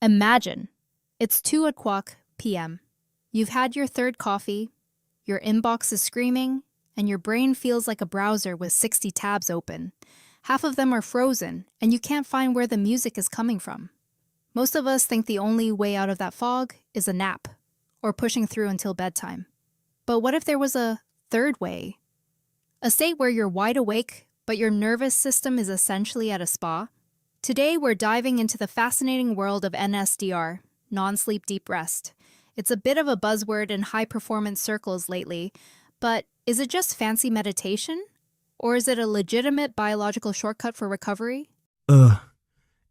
Imagine, it's 2 o'clock p.m. You've had your third coffee, your inbox is screaming, and your brain feels like a browser with 60 tabs open. Half of them are frozen, and you can't find where the music is coming from. Most of us think the only way out of that fog is a nap, or pushing through until bedtime. But what if there was a third way? A state where you're wide awake, but your nervous system is essentially at a spa? Today, we're diving into the fascinating world of NSDR, non-sleep deep rest. It's a bit of a buzzword in high-performance circles lately, but is it just fancy meditation? Or is it a legitimate biological shortcut for recovery?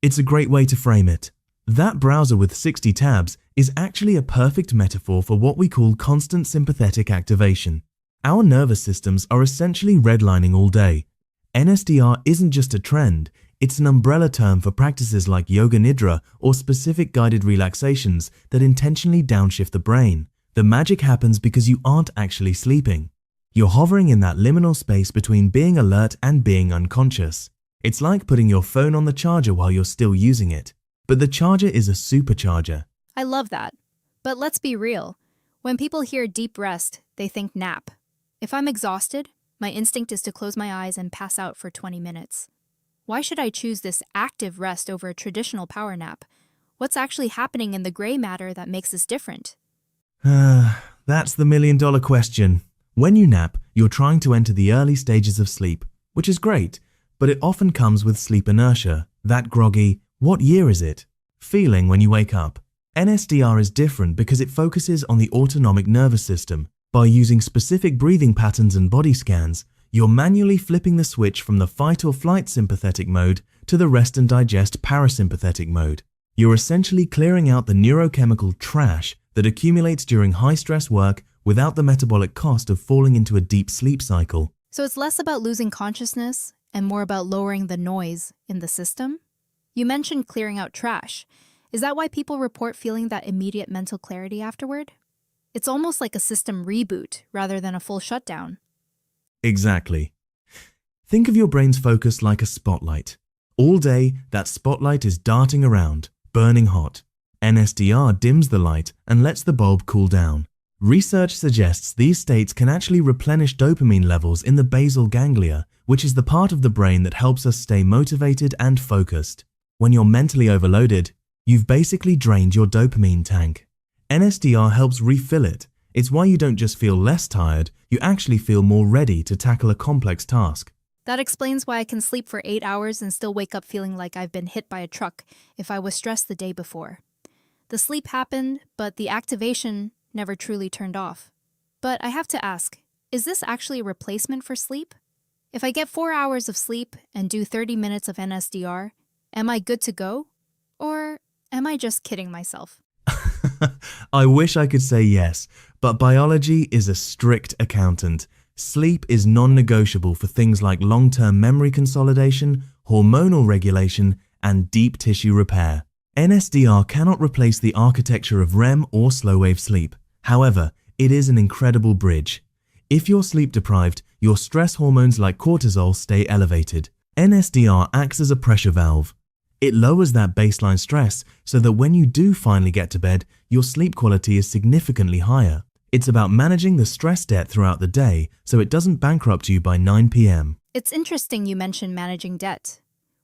It's a great way to frame it. That browser with 60 tabs is actually a perfect metaphor for what we call constant sympathetic activation. Our nervous systems are essentially redlining all day. NSDR isn't just a trend, it's an umbrella term for practices like yoga nidra or specific guided relaxations that intentionally downshift the brain. The magic happens because you aren't actually sleeping. You're hovering in that liminal space between being alert and being unconscious. It's like putting your phone on the charger while you're still using it. But the charger is a supercharger. I love that. But let's be real. When people hear deep rest, they think nap. If I'm exhausted, my instinct is to close my eyes and pass out for 20 minutes. Why should I choose this active rest over a traditional power nap? What's actually happening in the gray matter that makes this different? That's the million-dollar question. When you nap, you're trying to enter the early stages of sleep, which is great, but it often comes with sleep inertia, that groggy, "what year is it?" feeling when you wake up. NSDR is different because it focuses on the autonomic nervous system. By using specific breathing patterns and body scans, you're manually flipping the switch from the fight or flight sympathetic mode to the rest and digest parasympathetic mode. You're essentially clearing out the neurochemical trash that accumulates during high-stress work without the metabolic cost of falling into a deep sleep cycle. So it's less about losing consciousness and more about lowering the noise in the system? You mentioned clearing out trash. Is that why people report feeling that immediate mental clarity afterward? It's almost like a system reboot rather than a full shutdown. Exactly. Think of your brain's focus like a spotlight. All day, that spotlight is darting around, burning hot. NSDR dims the light and lets the bulb cool down. Research suggests these states can actually replenish dopamine levels in the basal ganglia, which is the part of the brain that helps us stay motivated and focused. When you're mentally overloaded, you've basically drained your dopamine tank. NSDR helps refill it. It's why you don't just feel less tired, you actually feel more ready to tackle a complex task. That explains why I can sleep for 8 hours and still wake up feeling like I've been hit by a truck if I was stressed the day before. The sleep happened, but the activation never truly turned off. But I have to ask, is this actually a replacement for sleep? If I get 4 hours of sleep and do 30 minutes of NSDR, am I good to go? Or am I just kidding myself? I wish I could say yes, but biology is a strict accountant. Sleep is non-negotiable for things like long-term memory consolidation, hormonal regulation, and deep tissue repair. NSDR cannot replace the architecture of REM or slow-wave sleep. However, it is an incredible bridge. If you're sleep deprived, your stress hormones like cortisol stay elevated. NSDR acts as a pressure valve. It lowers that baseline stress so that when you do finally get to bed, your sleep quality is significantly higher. It's about managing the stress debt throughout the day so it doesn't bankrupt you by 9 p.m. It's interesting you mentioned managing debt.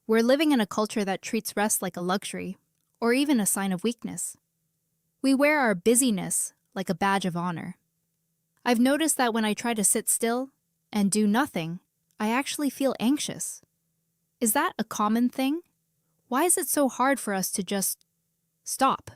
We're living in a culture that treats rest like a luxury, or even a sign of weakness. We wear our busyness like a badge of honor. I've noticed that when I try to sit still and do nothing, I actually feel anxious. Is that a common thing? Why is it so hard for us to just stop?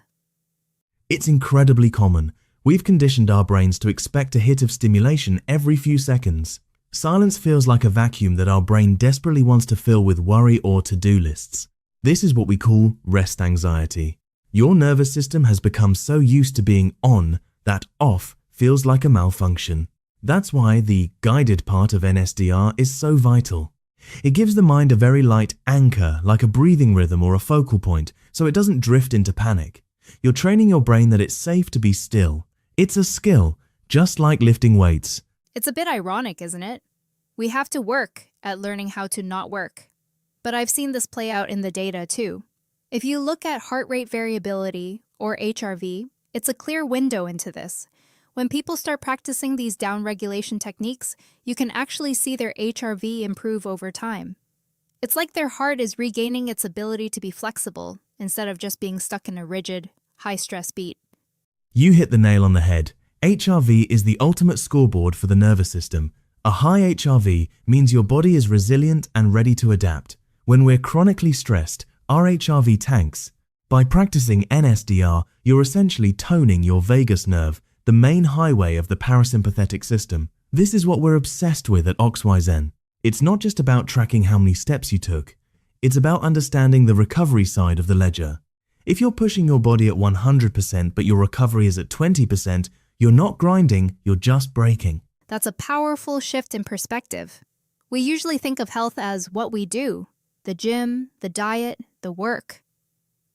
It's incredibly common. We've conditioned our brains to expect a hit of stimulation every few seconds. Silence feels like a vacuum that our brain desperately wants to fill with worry or to-do lists. This is what we call rest anxiety. Your nervous system has become so used to being on that off feels like a malfunction. That's why the guided part of NSDR is so vital. It gives the mind a very light anchor, like a breathing rhythm or a focal point, so it doesn't drift into panic. You're training your brain that it's safe to be still. It's a skill, just like lifting weights. It's a bit ironic, isn't it? We have to work at learning how to not work. But I've seen this play out in the data too. If you look at heart rate variability, or HRV, it's a clear window into this. When people start practicing these downregulation techniques, you can actually see their HRV improve over time. It's like their heart is regaining its ability to be flexible instead of just being stuck in a rigid, high-stress beat. You hit the nail on the head. HRV is the ultimate scoreboard for the nervous system. A high HRV means your body is resilient and ready to adapt. When we're chronically stressed, our HRV tanks. By practicing NSDR, you're essentially toning your vagus nerve, the main highway of the parasympathetic system. This is what we're obsessed with at OXYZEN. It's not just about tracking how many steps you took. It's about understanding the recovery side of the ledger. If you're pushing your body at 100% but your recovery is at 20%, you're not grinding, you're just braking. That's a powerful shift in perspective. We usually think of health as what we do, the gym, the diet, the work.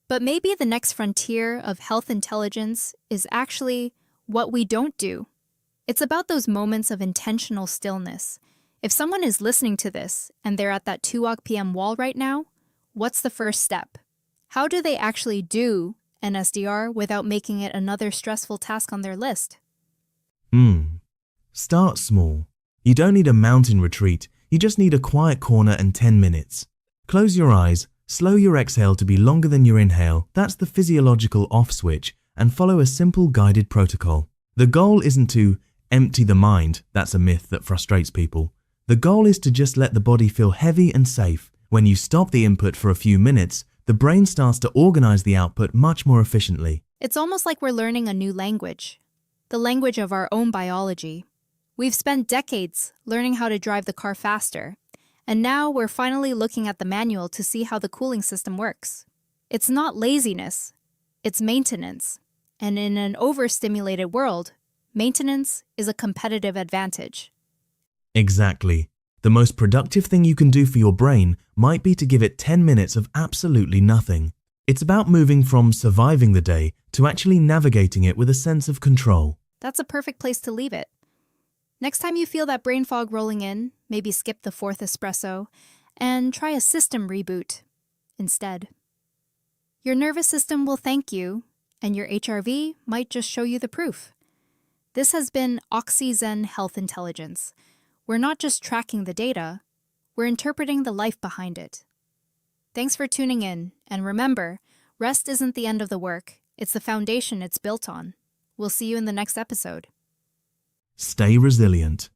But maybe the next frontier of health intelligence is actually what we don't do. It's about those moments of intentional stillness. If someone is listening to this and they're at that 2 p.m. wall right now, what's the first step? How do they actually do NSDR without making it another stressful task on their list? Start small. You don't need a mountain retreat, you just need a quiet corner and 10 minutes. Close your eyes, slow your exhale to be longer than your inhale, that's the physiological off switch, and follow a simple guided protocol. The goal isn't to empty the mind, that's a myth that frustrates people. The goal is to just let the body feel heavy and safe. When you stop the input for a few minutes, the brain starts to organize the output much more efficiently. It's almost like we're learning a new language, the language of our own biology. We've spent decades learning how to drive the car faster, and now we're finally looking at the manual to see how the cooling system works. It's not laziness, it's maintenance. And in an overstimulated world, maintenance is a competitive advantage. Exactly. The most productive thing you can do for your brain might be to give it 10 minutes of absolutely nothing. It's about moving from surviving the day to actually navigating it with a sense of control. That's a perfect place to leave it. Next time you feel that brain fog rolling in, maybe skip the 4th espresso and try a system reboot instead. Your nervous system will thank you, and your HRV might just show you the proof. This has been OXYZEN Health Intelligence. We're not just tracking the data, we're interpreting the life behind it. Thanks for tuning in, and remember, rest isn't the end of the work, it's the foundation it's built on. We'll see you in the next episode. Stay resilient.